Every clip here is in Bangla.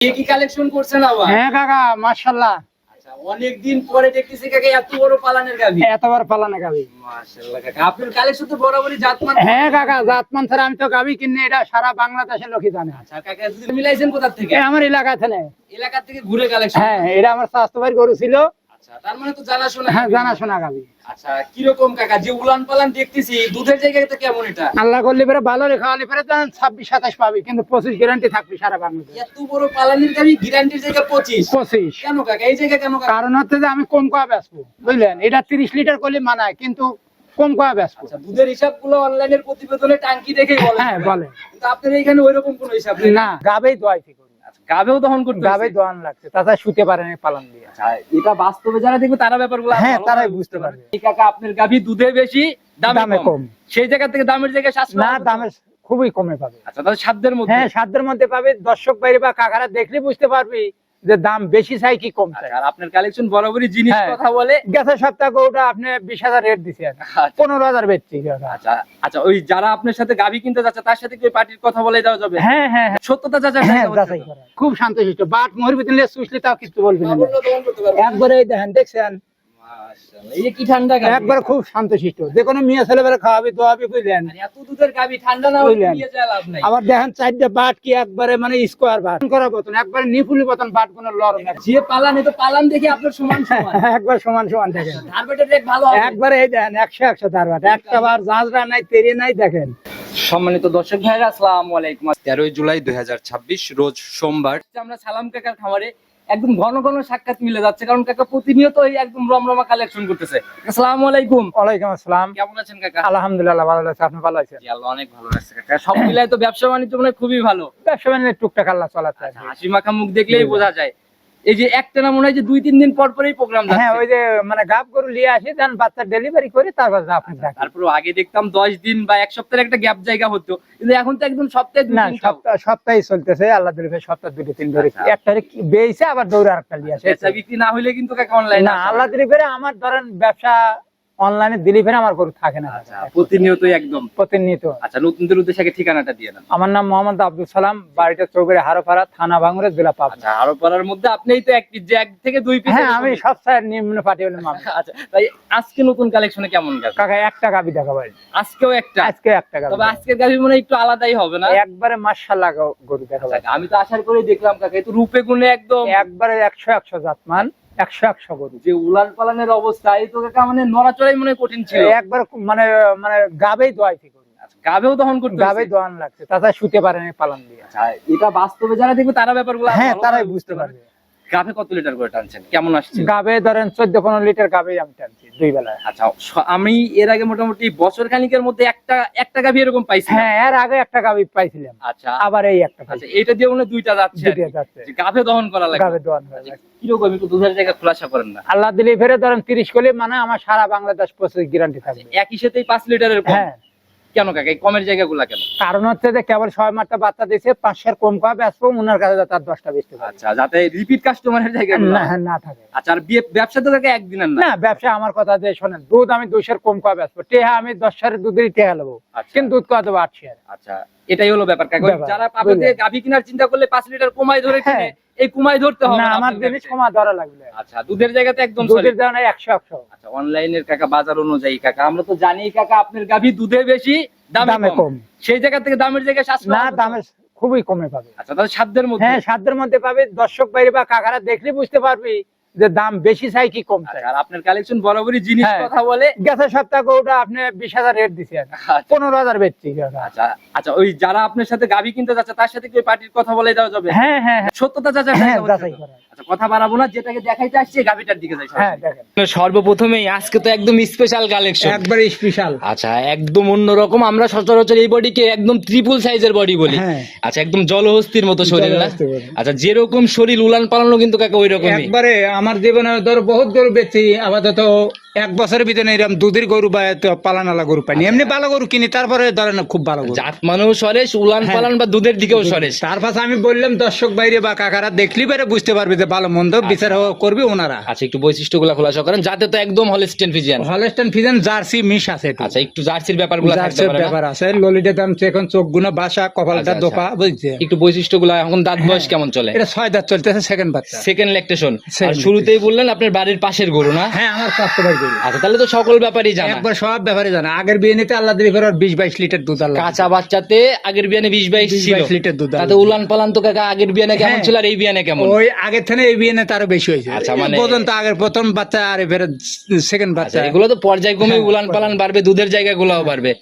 কি কালেকশন করছেন আবার? হ্যাঁ কাকা মাশাআল্লাহ। আচ্ছা, অনেকদিন পরে দেখতেছি কাকা এত বড় পালানের গাভী। এত বড় পালানে গাবি। মাশাআল্লাহ কাকা, আপনার কালেকশন তো বরাবরই জাতমান। হ্যাঁ কাকা জাতমান ছাড়া আমি তো গাবি কিনে এটা সারা বাংলাদেশের লোকই জানে। আচ্ছা কাকা, যদি মিলাইছেন কোথা থেকে? আমার এলাকা থেকে। এলাকা থেকে ঘুরে কালেকশন। হ্যাঁ এটা আমার স্বাস্থ্য ভাই গরু ছিল। আচ্ছা, তার মানে তো জানাশোনা। হ্যাঁ জানাশোনা গাবি। আচ্ছা, কি রকম কাকা যে উলান পালান দেখতেছি, দুধের জায়গাতে কেমন এটা? আল্লাহ করলে পরে ভালো রেখা হলে পরে 26-27 পাবি, কিন্তু 25 গ্যারান্টি থাকবে সারা বাংলাদেশ। এত বড় পালানের গাভী গ্যারান্টির জায়গা 25। 25 কেন কাকা এই জায়গা কেন কাকা? কারণ হচ্ছে যে আমি কম কয়া বেচবো, বুঝলেন? এটা 30 লিটার করলে মানায়, কিন্তু কম কয়া বেচবো। আচ্ছা, দুধের হিসাবগুলো অনলাইনের প্রতিবেদনে টাঙ্কি দেখেই বলে। হ্যাঁ বলে। কিন্তু আপনার এখানে ওইরকম কোনো হিসাব নেই। না গাবেই দোয়াইছি করি। আচ্ছা, গাবেও দহন করতে গাবেই দোয়ান লাগছে, তাছাড়া শুতে পারে না পালন দিয়ে। আচ্ছা, এটা বাস্তবে যারা দেখবে তারা ব্যাপারগুলো হ্যাঁ, ভালো তারাই ভাবে বুঝতে পারবে। এই কাকা আপনার গাভী দুধে বেশি, দামে দামে কম। কম। সেই জায়গা থেকে দামের জায়গায় সাশ্রয় না হবে তো? দামে খুবই কমে পাবে। আচ্ছা, তাহলে সাধ্যের মধ্যে। হ্যাঁ সাধ্যের মধ্যে পাবে। দর্শক বাইরে বা কাকারা দেখলে বুঝতে পারবি যে দাম বেশি চাই কি কম চাই। আচ্ছা, আর আপনার কালেকশন বরাবরই জিনিস হ্যাঁ। কথা বলে। গেছে সপ্তাহ গরুটা আপনি 20,000 রেট দিছি, আচ্ছা। 15,000 বেচছি কাকা। আচ্ছা আচ্ছা, ওই যারা আপনার সাথে গাভী কিনতে যাচ্ছে তার সাথে কি ওই পার্টির কথা বলে দেওয়া যাবে? হ্যাঁ হ্যাঁ হ্যাঁ সত্যতা যাচাই হ্যাঁ হচ্ছে যাচাই তো? করা। খুব শান্তশিষ্ট। বাট মরবি দিলে সুইসলি তাও কিছু বলবি না। বললে দমন করতে পারবে। একবারে এই দেখেন, দেখছেন মাশাআল্লাহ, এই যে কি ঠান্ডা গাভী। একবারে খুব শান্তশিষ্ট। যে কোনো মেয়ে ছেলেবেলা খাওয়াবি দোয়াবি, বুঝলেন? আর এত দুধের গাভী ঠান্ডা না হলে বুঝলেন। নিয়ে যায় লাভ নাই। আবার দেখেন 4টা বাট কি একবারে মানে স্কোয়ার বাট করা মতন, একবারে নিপুলি মতন বাট, কোনো লরম না। যে পালান এ তো পালান দেখে আপনার সমান সমান। একবার সমান সমান দেখেন। ধারবেটের রেট ভালো হবে। একবারে এই দেখেন 100 তার বাট, একটা বার জাঁজরা নাই তেরে নাই। দেখেন সম্মানিত দর্শক ভাইরা, আসসালামু আলাইকুম। 13 জুলাই 2026 রোজ সোমবার আমরা সালাম কাকার খামারে একদম ঘন ঘন সাক্ষাৎ মিলে যাচ্ছে, কারণ কাকা প্রতিনিয়ত এই একদম রমরমা কালেকশন করতেছে। আসসালামু আলাইকুম। ওয়ালাইকুম আসসালাম। কেমন আছেন কাকা? আলহামদুলিল্লাহ ভালো আছে। আপনি ভালো আছেন? জি, আল্লাহ অনেক ভালো লাগছে কাকা। সব মিলাই তো ব্যবসা বাণিজ্য মানে খুবই ভালো। ব্যবসা বাণিজ্য টুকটাক আল্লাহ চালাচ্ছে। হাসি মাখা মুখ দেখলেই বোঝা যায়। এই যে একটা না মনে হয় যে 2-3 দিন পর পরই প্রোগ্রাম হ্যাঁ যাচ্ছে। ওই যে মানে গাব গরু নিয়ে আসি, দেন বাচ্চা ডেলিভারি করে তারপর আপনি দেখেন। তারপর আগে দেখতাম 10 দিন বা এক সপ্তাহের একটা গ্যাপ জায়গা হতো, কিন্তু এখন তো একদম সপ্তাহে না 2-3 টা। সপ্তাহে চলতেছে আল্লাহ দিলে সপ্তাহ 2-3 ধরে। আচ্ছা। একটা বেইছে আবার দৌড়ে আরেকটা নিয়ে আসে। বেচা বিক্রি না হইলে কিন্তু কাকা অনলাইন না আল্লাহ দিলে ফেরে আমার ধরেন ব্যবসা অনলাইনে দিলে ফেরে আমার গরু থাকে না। আচ্ছা, প্রতিনিয়তই একদম। প্রতিনিয়ত। আচ্ছা, নতুনদের উদ্দেশ্যে আগে ঠিকানাটা দিয়ে দেন। আমার নাম মোহাম্মদ আব্দুল সালাম, বাড়িটা চৌগাড়ি হারোপাড়া, থানা ভাঙ্গুরা, জেলা পাবনা। আচ্ছা, আরো পাড়ার মধ্যে আপনিই তো এক পিস, যে 1 থেকে 2 পিস। হ্যাঁ আমি সব সাইড নিম্ন পাটি হলে মাপ। আচ্ছা, তাই আজকে নতুন কালেকশনে কেমন গাভী? কাকা একটা গাবি দেখাবো আজকেও একটা। আজকে একটা গাবি। তবে আজকের গাভী মনে হয় একটু আলাদাই হবে না? একবারে মাশাআল্লাহ গরু দেখাবো। আচ্ছা, আমি তো আশার করে দেখলাম কাকা, এই তো রূপে গুণে একদম একবারে 100 জাতমান, 100 গরু। যে উলান পালানের অবস্থা, এই তো কাকা মানে নড়াচড়াই মনে হয় কঠিন ছিল। একবার মানে মানে গাবেই দোয়াইছি গরু। আচ্ছা, গাভেও দহন করতে গাবেই হয়েছে। দোয়ান লাগছে, তাছাড়া শুতে পারে না পালন দিয়ে। আচ্ছা, এটা বাস্তবে যারা দেখবে তারা ব্যাপারগুলো আরো হ্যাঁ ভালো তারাই ভাবে বুঝতে পারবে। গাভে কত লিটার করে টানছেন, কেমন আসছে? গাবে ধরেন 14-15 লিটার গাবেই আমি টানছি 2 বেলায়। আচ্ছা, আমি এর আগে মোটামুটি বছর খানিকের মধ্যে একটা গাভী এরকম পাইছি। হ্যাঁ এর আগে একটা গাবি পাইছিলাম, আচ্ছা আবার এই একটা আচ্ছা, পাইছি। এটা দিয়ে মনে হয় 2টা যাচ্ছে আর কি। 2টা যাচ্ছে। যে গাভে দহন করা লাগে। গাবে দোয়ান হয়ে আচ্ছা, গেছে। কিরকম একটু দুধের জায়গা খোলাসা করেন না? আল্লাহ দিলে ফেরে ধরেন 30 কলি মানে আমার সারা বাংলাদেশ 25 গ্যারান্টি থাকবে। একই সাথেই 5 লিটারের কম। হ্যাঁ কেন কাকা এই কমের জায়গাগুলো কেন? কারণ হচ্ছে যে কেবল 6 মাসটা বাচ্চা দিয়েছে, 500 কম কম বেচবো, উনার কাছে তার 10টা বেচতে পারে আচ্ছা, যাতে রিপিট কাস্টমারের জায়গা না না থাকে। আচ্ছা, আর ব্যবসা তো কাকা একদিনের না। না ব্যবসা আমার কথা যে শোনেন, দুধ আমি 200 কম কম বেচবো, টেহা আমি 10 দুধেরই টেহা নেবো, আচ্ছা। কিন্তু দুধ কত দেবো 800। আচ্ছা, এটাই হলো ব্যাপার কাকা। ব্যাপার, যারা পাবে বুঝলেন। যে গাভী কেনার চিন্তা করলে 5 লিটার কমাই ধরে কিনে, হ্যাঁ। এই কমাই ধরতে হবে না না আমার আপনার জিনিস কাছে। কমা ধরা লাগবে। আচ্ছা, দুধের জায়গাতে একদম দুধের solid। দাম 100। আচ্ছা, অনলাইনের কাকা বাজার অনুযায়ী কাকা আমরা তো জানি কাকা আপনার গাভী দুধে বেশি, দামে দামে কম। কম। সেই জায়গা থেকে দামের জায়গায় সাশ্রয় না হবে তো? দামে খুবই কমে পাবে। আচ্ছা, তাহলে সাধ্যের মধ্যে। হ্যাঁ সাধ্যের মধ্যে পাবে। দর্শক বাইরে বা কাকারা দেখলে বুঝতে পারবি যে দাম বেশি চাই কি কম চাই। আচ্ছা, আর আপনার কালেকশন বরাবরই জিনিস হ্যাঁ। কথা বলে। গেছে সপ্তাহ গরুটা আপনি 20,000 রেট দিছি, আচ্ছা। 15,000 বেচছি কাকা। আচ্ছা আচ্ছা, ওই যারা আপনার সাথে গাভী কিনতে যাচ্ছে তার সাথে কি ওই পার্টির কথা বলে দেওয়া যাবে? হ্যাঁ হ্যাঁ হ্যাঁ সত্যতা যাচাই হ্যাঁ, হচ্ছে যাচাই তো? করা। আচ্ছা, কথা বাড়াবো না, যেটাকে দেখাইতে আসছে গাভীটার দিকে যাই। হ্যাঁ দেখেন সর্বপ্রথমেই আজকে তো একদম স্পেশাল কালেকশন। একবারে স্পেশাল। আচ্ছা, একদম অন্যরকম। আমরা সচরাচর এই বডিকে একদম ট্রিপল সাইজের বডি বলি। হ্যাঁ। আচ্ছা, একদম জলহস্তির মতো শরীর না? জলহস্তির মতো। আচ্ছা, যেরকম শরীর উলান পালানো কিন্তু কাকা ওই রকমই। একবারে আমার জীবনে ধরো বহুত গরু বেচছি, আপাতত এক বছরের ভিতরে এরকম দুধের গরু বা পালানালা গরু পাইনি, এমনি ভালো গরু কিনি, তারপরে ধরেন খুব ভালো গরু। জাত মানেও সরেস, উলান হ্যাঁ। পালান বা দুধের দিকেও সরেস। তার পাশে আমি বললাম দর্শক বাইরে বা কাকারা দেখলি পারে বুঝতে পারবে যে ভালো মন্দ বিচার করবে ওনারা। আচ্ছা, একটু বৈশিষ্ট্যগুলো খোলাসা করেন। যাতে তো একদম Holstein Friesian. Holstein Friesian Jersey মিশ আছে একটু। আচ্ছা, একটু জার্সির ব্যাপারগুলো থাকতে জার্সির পারে না? ব্যাপার আছে, ললিটা দাম এখন চোখ গুনা বাসা, কপালটা আচ্ছা, দোকা, বুঝছে। একটু বৈশিষ্ট্যগুলো, এখন দাঁত বয়স কেমন চলে? এটা 6 দাঁত চলতেছে, সেকেন্ড বাচ্চা, সেকেন্ড ল্যাকটেশন। আর Second শুরুতেই বললেন আপনার বাড়ির পাশের গরু না? হ্যাঁ আমার স্বাস্থ্য ভাই গরু। আচ্ছা, তাহলে তো সকল ব্যাপারই জানা। একবার সব ব্যাপারে জানা। আগের বিয়ে নিতে আল্লাহ দিলি করে 20-22 লিটার দুধ আল্লাহ কাঁচা বাচ্চাতে আগের বিয়ানে 20-22 ছিল। 20-22 লিটার দুধ তাতে উলান পালান তো কাকা আগের বিয়ানে কেমন হ্যাঁ। ছিল আর এই বিয়ানে কেমন? ওই আগের থেকে এই বিয়ে তারও বেশি হয়েছে। আচ্ছা, মানে পর্যন্ত আগের প্রথম বাচ্চা আর এবারে সেকেন্ড বাচ্চা। আচ্ছা, এগুলো তো পর্যায়ক্রমে হ্যাঁ, উলান পালান বাড়বে, দুধের জায়গাগুলোও বাড়বে।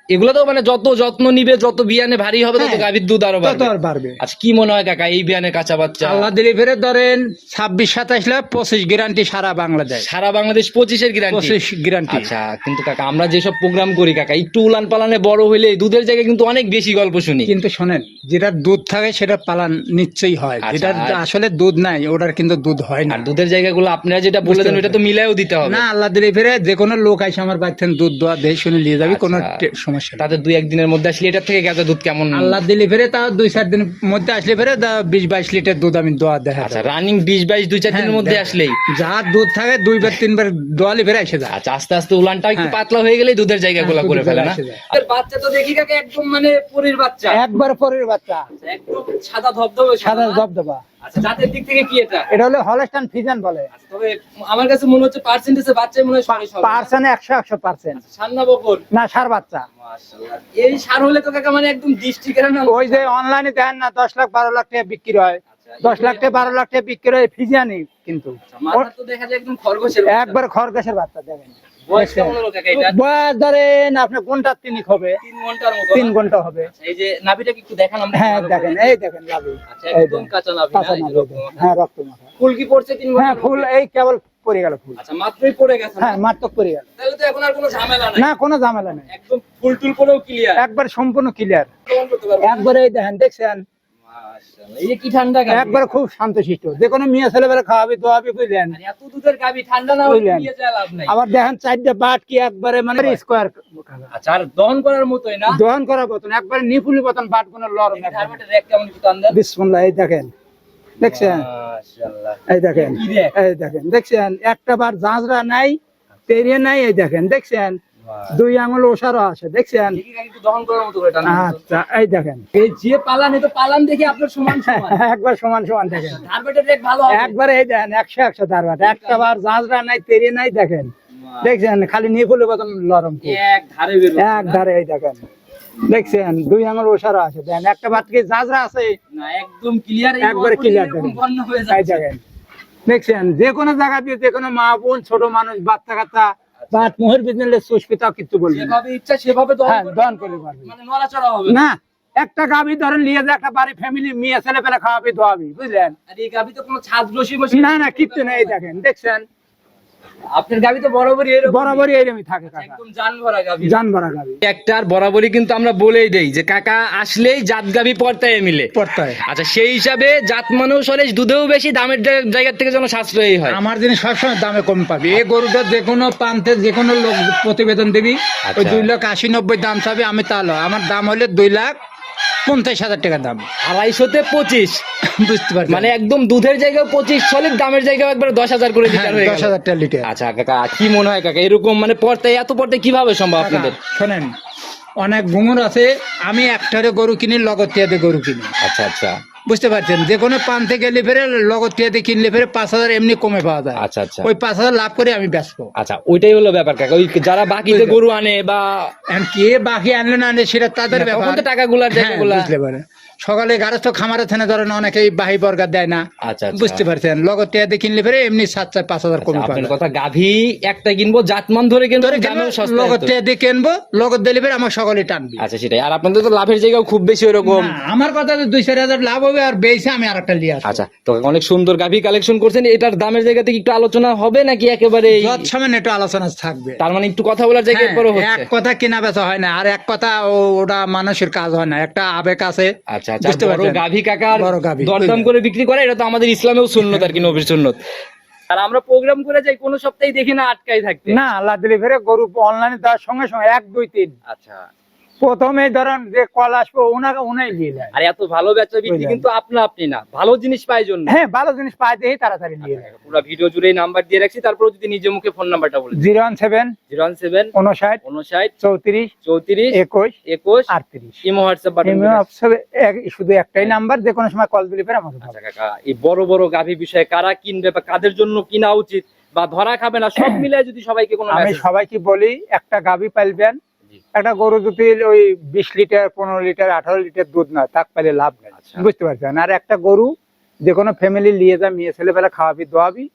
এগুলো তো মানে যত যত্ন নিবে, যত বিয়ানে ভারী হবে, তত হ্যাঁ, গাভীর দুধ আরো তত বাড়বে। আর বাড়বে। আচ্ছা, কি মনে হয় কাকা এই বিয়ানে কাঁচা বাচ্চা? আল্লাহ দিলি ফেরে ধরেন 26-27 লাখ 25 গ্যারান্টি সারা বাংলাদেশ। সারা বাংলাদেশ 25-এর গ্যারান্টি? 25 গ্যারান্টি। আচ্ছা, কিন্তু কাকা আমরা যেসব প্রোগ্রাম করি কাকা, একটু উলান পালানে বড় হইলে দুধের জায়গায় কিন্তু অনেক বেশি গল্প শুনি। কিন্তু শোনেন, যেটা দুধ থাকে সেটা পালান নিশ্চয়ই হয়, আচ্ছা, যেটা আসলে দুধ নাই ওটার কিন্তু দুধ হয় না। আর দুধের জায়গাগুলো আপনারা যেটা বলে দেন ওটা তো মিলাইও দিতে হবে না, আল্লাহ দিলি ফেরে যে কোনো লোক আইসে আমার বাড়ি থেকে দুধ দোয়া দেয় শুনে নিয়ে যাবি, কোনো আচ্ছা। সমস্যা নেই। তাদের 2-1 দিনের মধ্যে আসলে এটার থেকে গাঁজা দুধ কেমন? আল্লাহ দিলি ফেরে তা 2-4 দিনের মধ্যে আসলে ফেরে 20-22 লিটার দুধ আমি দোয়া দেখা। আচ্ছা, রানিং 20-22 2-4 দিনের মধ্যে আসলেই যা দুধ থাকে 2-3 বার দোয়ালি ফেরে এসে যায়। আচ্ছা, আস্তে আস্তে উলানটা একটু হ্যাঁ। পাতলা হয়ে গেলেই দুধের জায়গাগুলো হ্যাঁ, করে দুধের ফেলে না? জায়গা এসে যায়। আর বাচ্চা তো দেখি কাকা একদম মানে পরীর বাচ্চা, একবার পরের বাচ্চা, একদম সাদা ধবধবে সাদা না? দবদবা। আচ্ছা, জাতের দিক থেকে কি এটা? এটা হলো হলস্টাইন ফ্রিজিয়ান বলে। আচ্ছা, তবে আমার কাছে মনে হচ্ছে পার্সেন্টেজে বাচ্চা মনে হয় সরিস হবে। পার্সেন্টে 100%। সান্না বকর না, সার বাচ্চা। মাশাআল্লাহ, এই সার হলে তো কাকা মানে একদম দৃষ্টি কেড়ে না? ওই যে অনলাইনে দেখেন না 10 লাখ 12 লাখ টাকা বিক্রি হয়, 10 লাখ টাকা 12 লাখ টাকা বিক্রি হয় ফ্রিজিয়ানই, কিন্তু মাথা তো দেখা যায় একদম খরগোশের বাচ্চা। একবার খরগোশের বাচ্চা দেখেন। বয়স কেমন হলো কাকা এটা? বয়স ধরেন আপনি ঘন্টা 3 হবে, 3 ঘন্টার মতো? 3 ঘন্টা হবে। আচ্ছা, এই যে নাভিটা কি একটু দেখান আমরা? হ্যাঁ ভালো দেখেন, করে। এই দেখেন লাভি, আচ্ছা, এই একদম দেখেন, কাঁচা নাভি না? কাঁচা এই যে নাভি, রক্ত মাখা। হ্যাঁ রক্ত মাখা। ফুল কি পড়ছে 3 হ্যাঁ ঘন্টা? ফুল এই কেবল পড়ে গেল ফুল। আচ্ছা, মাত্রই পড়ে গেছে না? হ্যাঁ মাত্র পড়ে গেল। তাহলে তো এখন আর কোনো ঝামেলা নাই। না, কোনো ঝামেলা নেই, একদম ফুল টুল পরেও ক্লিয়ার। একবার সম্পূর্ণ ক্লিয়ার। প্রমাণ করতে পারবো। একবার এই দেখেন, দেখছেন, মাশাআল্লাহ, এই যে কি ঠান্ডা গাভী। একবার খুব শান্তশিষ্ট, যে কোনো মেয়ে ছেলেবেলা খাওয়াবি দোয়াবি, বুঝলেন। আর এত দুধের গাভী ঠান্ডা না হলে বুঝলেন। নিয়ে যায় লাভ নাই। আবার দেখেন 4টা বাট কি একবারে মানে স্কোয়ার আচ্ছা, আর দহন করার মতোই না? দহন করা বতন, একবারে নিপুলি বতন, বাট কোনো লরম না। ধারবাটের রেক কেমন একটু টান দেন। বিসমিল্লাহ, এই দেখেন, দেখছেন, মাশাআল্লাহ, এই দেখেন, কি দেখ? এই দেখেন, দেখছেন, একটা বার জাঁজরা নাই, তেরিয়ে নাই, এই দেখেন, দেখছেন, 2 আঙুল ওষারও আছে, দেখছেন। দেখি কাকা একটু দহন করার মতো করে টান দেন তো। আচ্ছা, এই দেখেন, এই যে পালান, এই তো পালান দেখি আপনার সমান সমান। একবার সমান সমান দেখেন, ধারবাটের রেক ভালো হবে। একবারে এই দেখেন 100 তার বাট, একটা বার জাঁজরা নাই, তেরিয়ে নাই, দেখেন, দেখছেন, খালি নিপুলি বতন লরম খুব। এক ধারে বের হচ্ছে এক না? ধারে, এই দেখেন, দেখছেন, 2 আঙুল ওষারও আছে, দেখেন, একটা বাট কি জাঁজরা আছে, না, একদম ক্লিয়ার। একবারে clear দেখেন। বন্ধ হয়ে এই যাচ্ছে। দেখেন, দেখছেন, যে কোনো জায়গা দিয়ে যে কোনো মা বোন ছোট মানুষ বাচ্চা কাচ্চা বাট মোহের বিজনেস সুস্মিতা কিছু বলবে না। যেভাবে ইচ্ছা সেভাবে দহন হ্যাঁ, করবে। দহন করে পারবে। মানে নড়াচড়া হবে না, একটা গাভী ধরেন নিয়ে যে একটা বাড়ি ফ্যামিলি মেয়ে ছেলে পেলে খাওয়াবি দোয়াবি, বুঝলেন। আর এই গাভী তো কোনো ছাদ রশি মশি না না, কিচ্ছু নেই, এই দেখেন, দেখছেন, আপনার গাভী তো বরাবরই এরকম। বরাবরই এইরকমই থাকে কাকা, একদম জান ভরা গাভী। জান ভরা গাভী একটার বরাবরই কিন্তু আমরা বলেই দেই যে কাকা আসলেই জাত গাভী পর্তায় মিলে। পড়তে হয়। আচ্ছা, সেই হিসাবে জাত মানেও সরেস, দুধেও বেশি, দামের জায়গার থেকে যেন সাশ্রয়ী হয়। আমার জিনিস সবসময় দামে কম পাবি। এই গরুটা যে কোনো প্রান্তে যে কোনো লোক প্রতিবেদন দিবি, ওই আচ্ছা। 2,80,90 দাম চাবি, আমি তাহলে আমার দাম হলে 2,50,000 টাকা দাম। 250-তে 25, বুঝতে পারছি, মানে একদম দুধের জায়গায় 25 সলিড, দামের জায়গায় একবার 10,000 করে লিটার হয়ে গেল। 10,000 টাকা লিটার। আচ্ছা কাকা, কি মনে হয় কাকা এরকম মানে পর্তায় এত পর্তায় কিভাবে সম্ভব আপনাদের? শোনেন, অনেক গুমর আছে, আমি একটারে গরু কিনি, লগত টিয়াতে গরু কিনি, আচ্ছা আচ্ছা বুঝতে পারছেন। যে কোনো প্রান্তে গেলে ফেরে লগত টিয়াতে কিনলে ফেরে 5,000 এমনি কমে পাওয়া যায়। আচ্ছা আচ্ছা ওই 5,000 লাভ করে আমি বেচবো। আচ্ছা, ওইটাই হলো ব্যাপার কাকা। ওই যারা বাকিতে গরু আনে বা এখন কে বাকি আনলে না আনলে সেটা তাদের তখন ব্যাপার। তো টাকাগুলার হ্যাঁ, জায়গাগুলা। বুঝতে পারে। সকালে গারস্থ খামারে থেনে ধরেন অনেকেই বাহি বর্গা দেয় না, আচ্ছা আচ্ছা। বুঝতে পারছেন। লগত টিয়াতে কিনলে ফেরে এমনি 7,000-5,000 কমে পাওয়া আপনার যায়। কথা, গাভী একটা কিনবো জাতমান ধরে কিন্তু দামেও সস্তা লগত হতো। টিয়াতে কিনবো, লগত দিলে ফেরে আমার সকলে টানবি। আচ্ছা, সেটাই। আর আপনাদের তো লাভের জায়গাও খুব বেশি ওরকম। না, আমার কথা 2-4 লাভ হবে, আর বেশি আমি আর একটা লিয়ে আসবো। আচ্ছা, তো অনেক সুন্দর গাভী কালেকশন করছেন। এটার দামের জায়গা থেকে একটু আলোচনা হবে নাকি একেবারে যত সময় একটু আলোচনা থাকবে। তার মানে একটু কথা বলার জায়গায় হ্যাঁ, পরে হচ্ছে? এক কথা কেনা বেচা হয় না, আর এক কথা ওটা মানুষের কাজ হয় না, একটা আবেগ আছে। আচ্ছা আচ্ছা, বুঝতে বড় পারছেন? গাভী কাকার বড় গাভী। দরদাম করে বিক্রি করে, এটা তো আমাদের ইসলামেও সুন্নত আর কি, নবীর সুন্নত। আর আমরা প্রোগ্রাম করে যাই কোনো সপ্তাহে দেখি না আটকাই থাকতে। না, আল্লাহ দিলে ফেরে গরু অনলাইনে দেওয়ার সঙ্গে সঙ্গে 1 2 3 আচ্ছা, প্রথমে ধরেন যে কল আসবে উনাই নিয়ে নেয়। আর এত ভালো বেচা বিক্রি বুঝলেন। কিন্তু আপনি না, ভালো জিনিস পাই জন্য। হ্যাঁ, ভালো জিনিস পাই দেখি তাড়াতাড়ি নিয়ে নেয়। পুরো ভিডিও জুড়ে নাম্বার দিয়ে রাখছি, তারপর যদি নিজে মুখে ফোন নাম্বারটা বলে 017 017 59 59 34 34 21 21 38। Imo WhatsApp button. শুধু একটাই নাম্বার, যে কোনো সময় কল দিলে ফের আমাকে আচ্ছা কাকা, এই বড় বড় গাভী বিষয়ে কারা কিনবে বা কাদের জন্য কিনা উচিত বা ধরা খাবে না, সব মিলে যদি সবাইকে কোনো আমি message- সবাইকে বলি, একটা গাভী পাইলবেন, জি। একটা গরু যদি ওই 20 লিটার 15 লিটার 18 লিটার দুধ নয়, তাক পাইলে লাভ নেই। আচ্ছা। বুঝতে পারছেন? আর একটা গরু যে কোনো ফ্যামিলি নিয়ে যা, মেয়ে ছেলে বেলা খাওয়াবি দোয়াবি,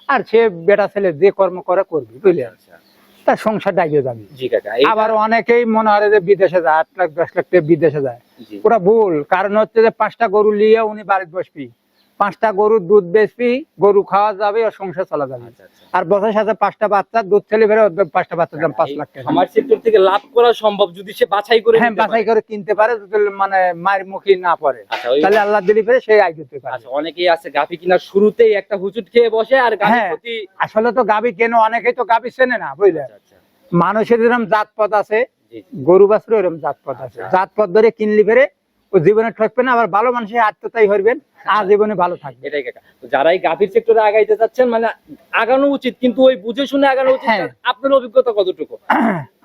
আর সে বেটা ছেলে যে কর্ম করে করবি, বুঝলেন, আচ্ছা, তার সংসার ডাইয়ে যাবে। জি কাকা, এই আবার অনেকেই মনে হয় যে বিদেশে যায়, 8 লাখ 10 লাখ টাকা বিদেশে যায়, জি। ওরা ভুল। কারণ হচ্ছে যে 5টা গরু নিয়ে উনি বাড়িতে বসবি, 5টা গরুর দুধ বেচবি, গরু খাওয়া যাবে আর সংসার চলা যাবে। আচ্ছা, আচ্ছা। আর বছরের সাথে 5টা বাচ্চা দুধ ছেলে বেরো, 5টা বাচ্চার দাম 5 লাখ টাকা। আমার সেক্টর থেকে লাভ করা সম্ভব যদি সে বাছাই করে হ্যাঁ, নিতে বাছাই পারে। করে কিনতে পারে, যদি মানে মায়ের মুখী না পড়ে, আচ্ছা, ওই- তাহলে আল্লাহ দিলি ফেরে সে আয় করতে পারে। আচ্ছা, অনেকেই আছে গাভী কিনার শুরুতেই একটা হুচুট খেয়ে বসে আর গাভীর হ্যাঁ। প্রতি। আসলে তো গাভী কেন, অনেকেই তো গাভী চেনে না, বুঝলেন। আচ্ছা, আচ্ছা, মানুষের যেরকম জাতপথ আছে, জি, জি। গরু বাছুর এরকম জাতপথ আছে। আচ্ছা। জাতপথ ধরে কিনলি ফেরে ও জীবনে ঠকবে না, আবার ভালো মানুষের আত্মতাই হরবেন, আর জীবনে ভালো থাকবে। এটাই কাকা, তো যারা এই গাভীর সেক্টরে আগাইতে চাচ্ছেন, মানে আগানো উচিত, কিন্তু ওই বুঝে শুনে আগানো উচিত। হ্যাঁ। আপনার অভিজ্ঞতা কতটুকু?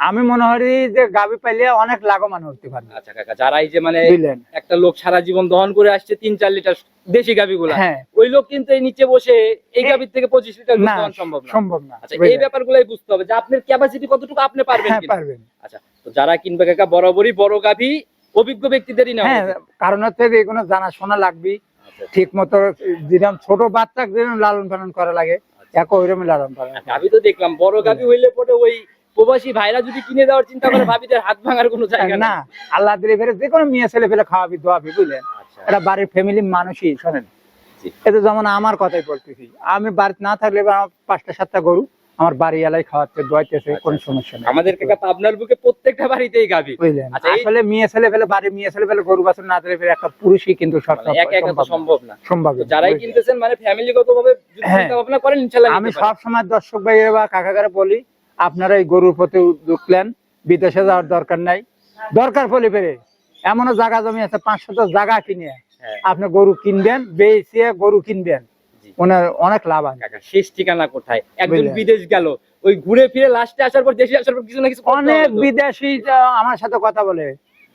আমি মনে করি যে গাভী পাইলে অনেক লাভবান হতে পারবে, আচ্ছা কাকা, যারা এই যে মানে বুঝলেন। একটা লোক সারা জীবন দহন করে আসছে 3-4 লিটার দেশি গাভী গুলা, হ্যাঁ। ওই লোক কিন্তু এই নিচে বসে এই গাভীর থেকে 25 লিটার দুধ না, দহন সম্ভব না। সম্ভব না। আচ্ছা, এই বুঝলেন? ব্যাপারগুলাই বুঝতে হবে যে আপনার ক্যাপাসিটি কতটুকু আপনি পারবেন হ্যাঁ, কিনা। পারবেন। আচ্ছা, তো যারা কিনবে কাকা বরাবরই বড় গাভী অভিজ্ঞ ব্যক্তিদেরই নেওয়া হ্যাঁ, উচিত। কারণ হচ্ছে যে এগুলো জানাশোনা লাগবে, আচ্ছা, ঠিক মতো যেরকম ছোট বাচ্চা যেরকম লালন পালন করা লাগে, একই ওইরকম লালন পালন করা গাভী তো দেখলাম, বড় গাভী হইলে পরে ওই প্রবাসী ভাইরা যদি কিনে দেওয়ার চিন্তা করে, ভাবিদের হাত ভাঙার কোনো জায়গা লাগে। না। না, আল্লাহ দিলে ফেরে যে কোনো মেয়ে ছেলে ফেলে খাওয়াবি দোয়াবি, বুঝলেন। আচ্ছা, এটা বাড়ির ফ্যামিলির মানুষই, শোনেন, জি। এটা যেমন আমার কথাই বলতেছি, আমি বাড়িতে না থাকলে বা আমার 5টা 7টা গরু আমার বাড়ি এলাই খাওয়াচ্ছে, দোয়াইতেছে, কোনো সমস্যা নেই। আমাদের কাকা পাবনার বুকে প্রত্যেকটা বাড়িতেই গাভী। বুঝলেন। আচ্ছা, এই- আসলে মেয়ে ছেলে ফেলে বাড়ির মেয়ে ছেলে ফেলে গরু বাছুর না দিলে ফেরে একটা পুরুষই কিন্তু মানে একা একা তো সম্ভব না। সম্ভব তো না, যারাই বুঝলেন। কিনতেছেন মানে ফ্যামিলিগত ভাবে যদি হ্যাঁ। চিন্তা ভাবনা করেন, ইনশাআল্লাহ আমি নিতে পারেন। সব সময় দর্শক ভাই বা কাকাকারে বলি, আপনারা এই গরুর প্রতি উদ্যোগ নেন, বিদেশে যাওয়ার দরকার নাই। দরকার পড়লে পেরে এমনও জায়গা জমি আছে, 500 জায়গা কিনে হ্যাঁ। আপনি গরু কিনবেন, বেচে গরু কিনবেন, জি। ওনার অনেক লাভ আছে। কাকা, শেষ ঠিকানা কোথায়? একজন বুঝলেন। বিদেশ গেল, ওই ঘুরে ফিরে লাস্টে আসার পর, দেশে আসার পর কিছু না কিছু করতে অনেক হবে তো। বিদেশি আমার সাথে কথা বলে,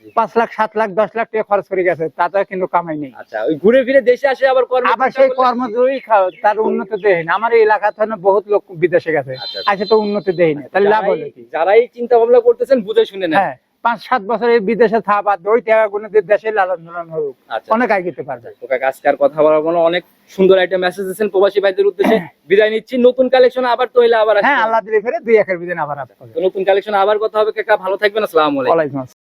জি। 5 লাখ 7 লাখ 10 লাখ টাকা খরচ করে গেছে, তাতে কিন্তু কামাই নেই। আচ্ছা, ওই ঘুরে ফিরে দেশে আসে আবার কর্ম আবার চিন্তা সেই করলে- কর্মজীবী তার উন্নতি দেয় না। আমার এই এলাকা থেকে বহুত লোক বিদেশে গেছে, আচ্ছা। আজকে তো উন্নতি দেয় না, তাহলে লাভ হলো কি? যারাই চিন্তা ভাবনা করতেছেন বুঝে শুনে নেন। হ্যাঁ, 5-7 বছর এই বিদেশে থাকা, ওই টাকা গুলো দেশে লালন পালন হোক, আচ্ছা। অনেক আগে যেতে পারবে। তো কাকা, আজকে আর কথা বলার কোনো, অনেক সুন্দর একটা মেসেজ দিয়েছেন প্রবাসী ভাইদের উদ্দেশ্যে। বিদায় নিচ্ছি, নতুন কালেকশন আবার তো হইলে আবার আসবে। হ্যাঁ, আল্লাহ দিলে ফেরে 2-1 দিন আবার আসবে। তো নতুন কালেকশন আবার কথা হবে কাকা, ভালো থাকবেন, আসসালামু আলাইকুম। ওয়ালাইকুম আসসালাম।